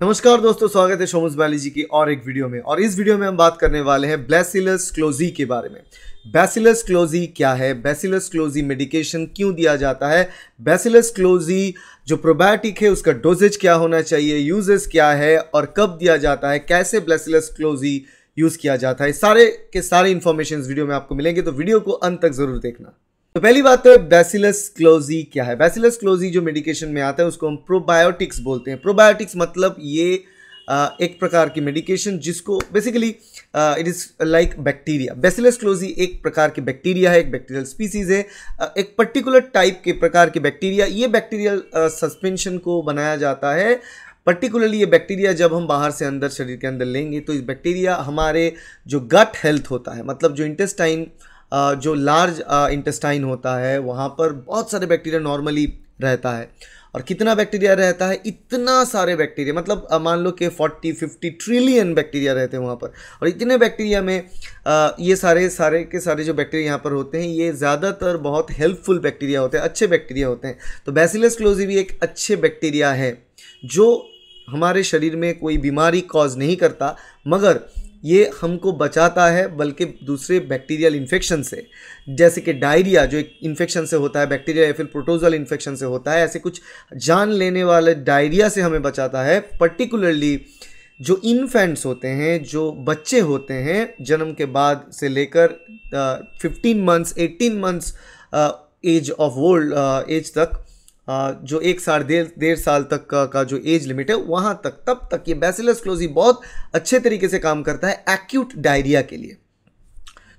नमस्कार दोस्तों, स्वागत है सोमस बायोलॉजी की और एक वीडियो में। और इस वीडियो में हम बात करने वाले हैं बैसिलस क्लोजी के बारे में। बैसिलस क्लोजी क्या है, बैसिलस क्लोजी मेडिकेशन क्यों दिया जाता है, बैसिलस क्लोजी जो प्रोबायोटिक है उसका डोजेज क्या होना चाहिए, यूजेस क्या है और कब दिया जाता है, कैसे बैसिलस क्लोजी यूज किया जाता है, सारे के सारे इंफॉर्मेशन इस वीडियो में आपको मिलेंगे, तो वीडियो को अंत तक जरूर देखना। तो पहली बात तो बैसिलस क्लोजी क्या है। बैसिलस क्लोजी जो मेडिकेशन में आता है उसको हम प्रोबायोटिक्स बोलते हैं। प्रोबायोटिक्स मतलब ये एक प्रकार की मेडिकेशन जिसको basically it is like bacteria. Bacillus clausii एक प्रकार की बैक्टीरिया है, एक बैक्टीरियल स्पीसीज है, एक पर्टिकुलर टाइप के प्रकार की बैक्टीरिया। ये बैक्टीरियल सस्पेंशन को बनाया जाता है। पर्टिकुलरली ये बैक्टीरिया जब हम बाहर से अंदर शरीर के अंदर लेंगे तो इस बैक्टीरिया हमारे जो गट हेल्थ होता है, मतलब जो इंटेस्टाइन जो लार्ज इंटेस्टाइन होता है वहाँ पर बहुत सारे बैक्टीरिया नॉर्मली रहता है। और कितना बैक्टीरिया रहता है, इतना सारे बैक्टीरिया, मतलब मान लो कि 40-50 ट्रिलियन बैक्टीरिया रहते हैं वहाँ पर। और इतने बैक्टीरिया में ये सारे के सारे जो बैक्टीरिया यहाँ पर होते हैं ये ज़्यादातर बहुत हेल्पफुल बैक्टीरिया होते हैं, अच्छे बैक्टीरिया होते हैं। तो बैसिलस क्लोजी भी एक अच्छे बैक्टीरिया है जो हमारे शरीर में कोई बीमारी कॉज नहीं करता, मगर ये हमको बचाता है बल्कि दूसरे बैक्टीरियल इन्फेक्शन से, जैसे कि डायरिया जो एक इन्फेक्शन से होता है, बैक्टीरिया या फिर प्रोटोजोअल इन्फेक्शन से होता है, ऐसे कुछ जान लेने वाले डायरिया से हमें बचाता है। पर्टिकुलरली जो इन्फेंट्स होते हैं, जो बच्चे होते हैं जन्म के बाद से लेकर 15 months 18 months age of old age तक, जो 1 साल तक का जो एज लिमिट है वहाँ तक, तब तक ये बैसिलस क्लोजी बहुत अच्छे तरीके से काम करता है एक्यूट डायरिया के लिए।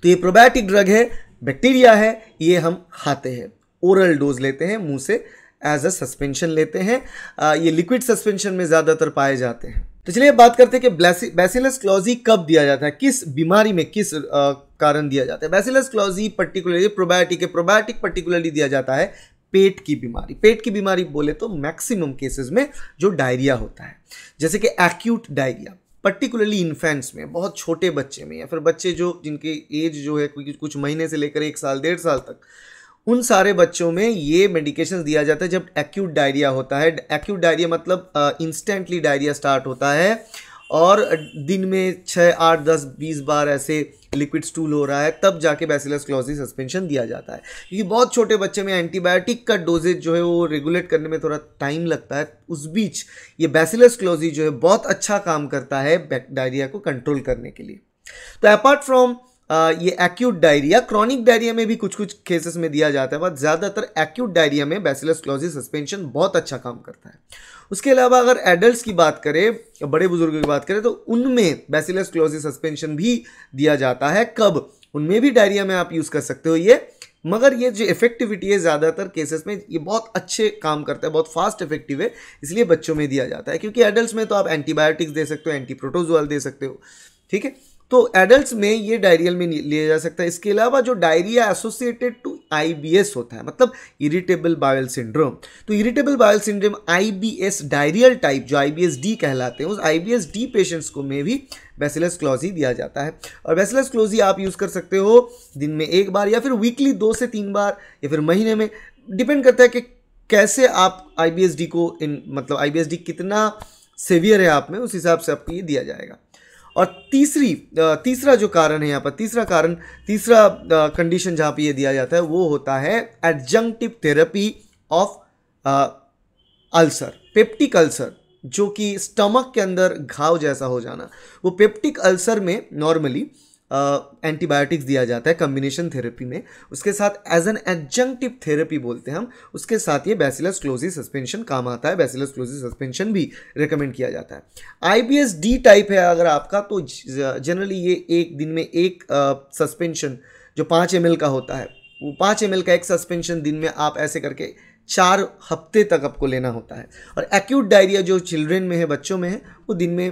तो ये प्रोबायोटिक ड्रग है, बैक्टीरिया है, ये हम खाते हैं, ओरल डोज लेते हैं, मुंह से एज अ सस्पेंशन लेते हैं। ये लिक्विड सस्पेंशन में ज़्यादातर पाए जाते हैं। तो चलिए बात करते हैं कि बैसिलस क्लोजी कब दिया जाता है, किस बीमारी में, किस कारण दिया जाता है। बैसिलस क्लोजी पर्टिकुलरली प्रोबायोटिक पर्टिकुलरली दिया जाता है पेट की बीमारी। पेट की बीमारी बोले तो मैक्सिमम केसेस में जो डायरिया होता है, जैसे कि एक्यूट डायरिया, पर्टिकुलरली इन्फेंट्स में, बहुत छोटे बच्चे में, या फिर बच्चे जो जिनके एज जो है कुछ महीने से लेकर 1 साल 1.5 साल तक, उन सारे बच्चों में ये मेडिकेशन दिया जाता है जब एक्यूट डायरिया होता है। एक्यूट डायरिया मतलब इंस्टेंटली डायरिया स्टार्ट होता है और दिन में 6, 8, 10, 20 बार ऐसे लिक्विड स्टूल हो रहा है, तब जाके बैसिलस क्लोजी सस्पेंशन दिया जाता है। क्योंकि बहुत छोटे बच्चे में एंटीबायोटिक का डोजेज जो है वो रेगुलेट करने में थोड़ा टाइम लगता है, उस बीच ये बैसिलस क्लोजी जो है बहुत अच्छा काम करता है डायरिया को कंट्रोल करने के लिए। तो अपार्ट फ्रॉम ये एक्यूट डायरिया, क्रॉनिक डायरिया में भी कुछ कुछ केसेस में दिया जाता है, बट ज़्यादातर एक्यूट डायरिया में बैसिलस क्लोजी सस्पेंशन बहुत अच्छा काम करता है। उसके अलावा अगर एडल्ट्स की बात करें, बड़े बुजुर्गों की बात करें, तो उनमें बैसिलस क्लोजी सस्पेंशन भी दिया जाता है। कब? उनमें भी डायरिया में आप यूज़ कर सकते हो ये, मगर ये जो इफेक्टिविटी है ज़्यादातर केसेस में ये बहुत अच्छे काम करता है, बहुत फास्ट इफेक्टिव है, इसलिए बच्चों में दिया जाता है। क्योंकि एडल्ट्स में तो आप एंटीबायोटिक्स दे सकते हो, एंटी प्रोटोजोअल दे सकते हो, ठीक है। तो एडल्ट्स में ये डायरियल में लिया जा सकता है। इसके अलावा जो डायरिया एसोसिएटेड टू IBS होता है, मतलब इरिटेबल बाउल सिंड्रोम, तो irritable bowel syndrome IBS diarrhoeal type जो IBS-D कहलाते हैं, उस IBS-D पेशेंट्स को में भी बैसिलस क्लोजी दिया जाता है। और बैसिलस क्लोजी आप यूज़ कर सकते हो दिन में 1 बार या फिर वीकली 2 से 3 बार या फिर महीने में, डिपेंड करता है कि कैसे आप IBS-D को मतलब IBS-D कितना सीवियर है आप में, उस हिसाब से आपको ये दिया जाएगा। और तीसरा जो कारण है यहाँ पर, तीसरा कंडीशन जहाँ पे ये दिया जाता है वो होता है adjunctive therapy of ulcer, peptic ulcer, जो कि स्टमक के अंदर घाव जैसा हो जाना। वो पेप्टिक अल्सर में नॉर्मली एंटीबायोटिक्स दिया जाता है कॉम्बिनेशन थेरेपी में, उसके साथ एज एन एडजंक्टिव थेरेपी बोलते हैं हम, उसके साथ ये बैसिलस क्लोजी सस्पेंशन काम आता है। बैसिलस क्लोजी सस्पेंशन भी रेकमेंड किया जाता है। IBS-D टाइप है अगर आपका, तो जनरली ये एक दिन में एक सस्पेंशन जो 5 ml का होता है, वो 5 ml का एक सस्पेंशन दिन में आप ऐसे करके 4 हफ्ते तक आपको लेना होता है। और एक्यूट डायरिया जो चिल्ड्रेन में है, बच्चों में है, वो दिन में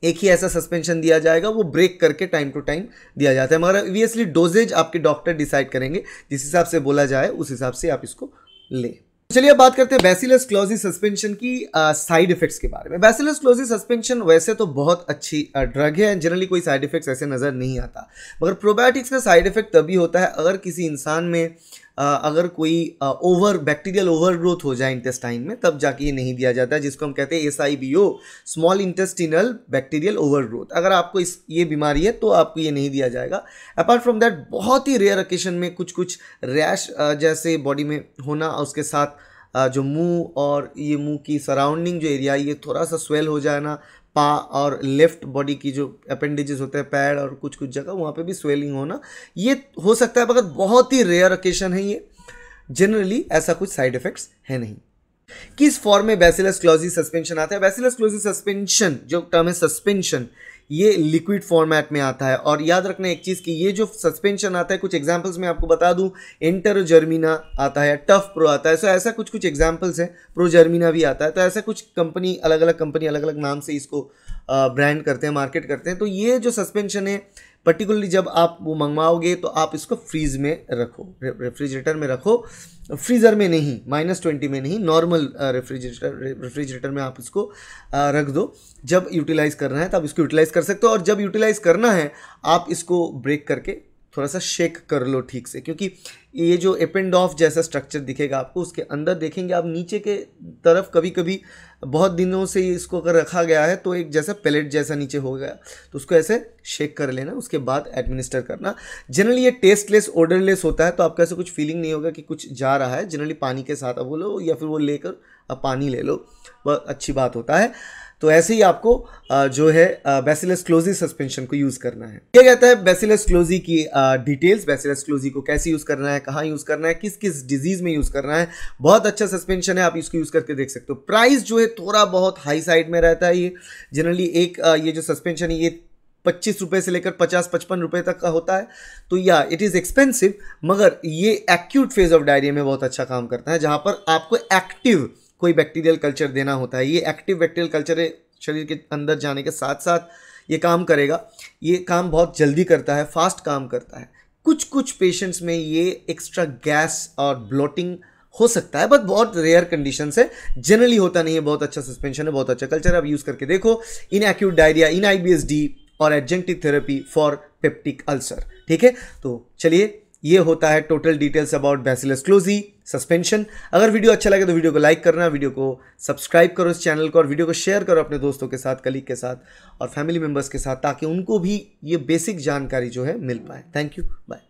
एक ही ऐसा सस्पेंशन दिया जाएगा, वो ब्रेक करके टाइम टू टाइम दिया जाता है, मगर ऑब्वियसली डोजेज आपके डॉक्टर डिसाइड करेंगे, जिस हिसाब से बोला जाए उस हिसाब से आप इसको लें। चलिए अब बात करते हैं बैसिलस क्लोजी सस्पेंशन की साइड इफेक्ट्स के बारे में। बैसिलस क्लोजी सस्पेंशन वैसे तो बहुत अच्छी ड्रग है, जनरली कोई साइड इफेक्ट्स ऐसे नज़र नहीं आता, मगर प्रोबायोटिक्स का साइड इफेक्ट तभी होता है अगर किसी इंसान में अगर कोई बैक्टीरियल ओवरग्रोथ हो जाए इंटेस्टाइन में, तब जाके ये नहीं दिया जाता है, जिसको हम कहते हैं SIBO, small intestinal bacterial overgrowth. अगर आपको ये बीमारी है तो आपको ये नहीं दिया जाएगा। अपार्ट फ्रॉम दैट बहुत ही रेयर ओकेशन में कुछ रैश जैसे बॉडी में होना, उसके साथ जो मुंह और ये मुंह की सराउंडिंग जो एरिया ये थोड़ा सा स्वेल हो जाना, पा और लेफ्ट बॉडी की जो अपेंडेजेस होते हैं पैड और कुछ जगह वहाँ पे भी स्वेलिंग होना, ये हो सकता है, मगर बहुत ही रेयर ओकेशन है ये। जनरली ऐसा कुछ साइड इफेक्ट्स है नहीं। किस फॉर्म में बैसिलस क्लोजी सस्पेंशन आता है? बैसिलस क्लोजी सस्पेंशन जो टर्म है सस्पेंशन, ये लिक्विड फॉर्मेट में आता है। और याद रखना एक चीज़ कि ये जो सस्पेंशन आता है, कुछ एग्जांपल्स मैं आपको बता दूं, एंटरोजर्मिना आता है, टफ प्रो आता है, सो ऐसा कुछ एग्जांपल्स हैं, प्रोजर्मिना भी आता है। तो ऐसा कुछ कंपनी अलग अलग नाम से इसको ब्रांड करते हैं, मार्केट करते हैं। तो ये जो सस्पेंशन है पर्टिकुलरली जब आप वो मंगवाओगे तो आप इसको फ्रीज में रखो, रेफ्रिजरेटर में रखो, फ्रीज़र में नहीं, -20 में नहीं, नॉर्मल रेफ्रिजरेटर में आप इसको रख दो। जब यूटिलाइज़ करना है तब इसको यूटिलाइज़ कर सकते हो, और जब यूटिलाइज़ करना है आप इसको ब्रेक करके थोड़ा सा शेक कर लो ठीक से, क्योंकि ये जो एपेंडॉफ जैसा स्ट्रक्चर दिखेगा आपको, उसके अंदर देखेंगे आप नीचे के तरफ कभी कभी बहुत दिनों से इसको अगर रखा गया है तो एक जैसा पैलेट जैसा नीचे हो गया, तो उसको ऐसे शेक कर लेना, उसके बाद एडमिनिस्टर करना। जनरली ये टेस्टलेस, ओडरलेस होता है, तो आपको ऐसे कुछ फीलिंग नहीं होगा कि कुछ जा रहा है। जनरली पानी के साथ अब वो लो, या फिर वो लेकर अब पानी ले लो, वह अच्छी बात होता है। तो ऐसे ही आपको जो है बैसिलस क्लोजी सस्पेंशन को यूज़ करना है। क्या कहता है बैसिलस क्लोजी की डिटेल्स, बैसिलस क्लोजी को कैसे यूज़ करना है, कहाँ यूज़ करना है, किस किस डिजीज़ में यूज़ करना है। बहुत अच्छा सस्पेंशन है, आप इसको यूज़ करके देख सकते हो। प्राइस जो है थोड़ा बहुत हाई साइड में रहता है। ये जनरली ये जो सस्पेंशन है ये 25 रुपये से लेकर 50-55 रुपये तक का होता है। तो या इट इज़ एक्सपेंसिव, मगर ये एक्यूट फेज ऑफ डायरिया में बहुत अच्छा काम करता है, जहाँ पर आपको एक्टिव कोई बैक्टीरियल कल्चर देना होता है। ये एक्टिव बैक्टीरियल कल्चर है, शरीर के अंदर जाने के साथ साथ ये काम करेगा। ये काम बहुत जल्दी करता है, फास्ट काम करता है। कुछ पेशेंट्स में ये एक्स्ट्रा गैस और ब्लोटिंग हो सकता है, बट बहुत रेयर कंडीशंस है, जनरली होता नहीं है। बहुत अच्छा सस्पेंशन है, बहुत अच्छा कल्चर है, आप यूज़ करके देखो। In acute diarrhoea, in IBSD और adjunctive therapy for peptic ulcer. ठीक है, तो चलिए ये होता है total details about bacillus clausii suspension. अगर वीडियो अच्छा लगे तो वीडियो को लाइक करना, वीडियो को सब्सक्राइब करो इस चैनल को, और वीडियो को शेयर करो अपने दोस्तों के साथ, कलीग के साथ और फैमिली मेम्बर्स के साथ, ताकि उनको भी ये बेसिक जानकारी जो है मिल पाए। Thank you, bye.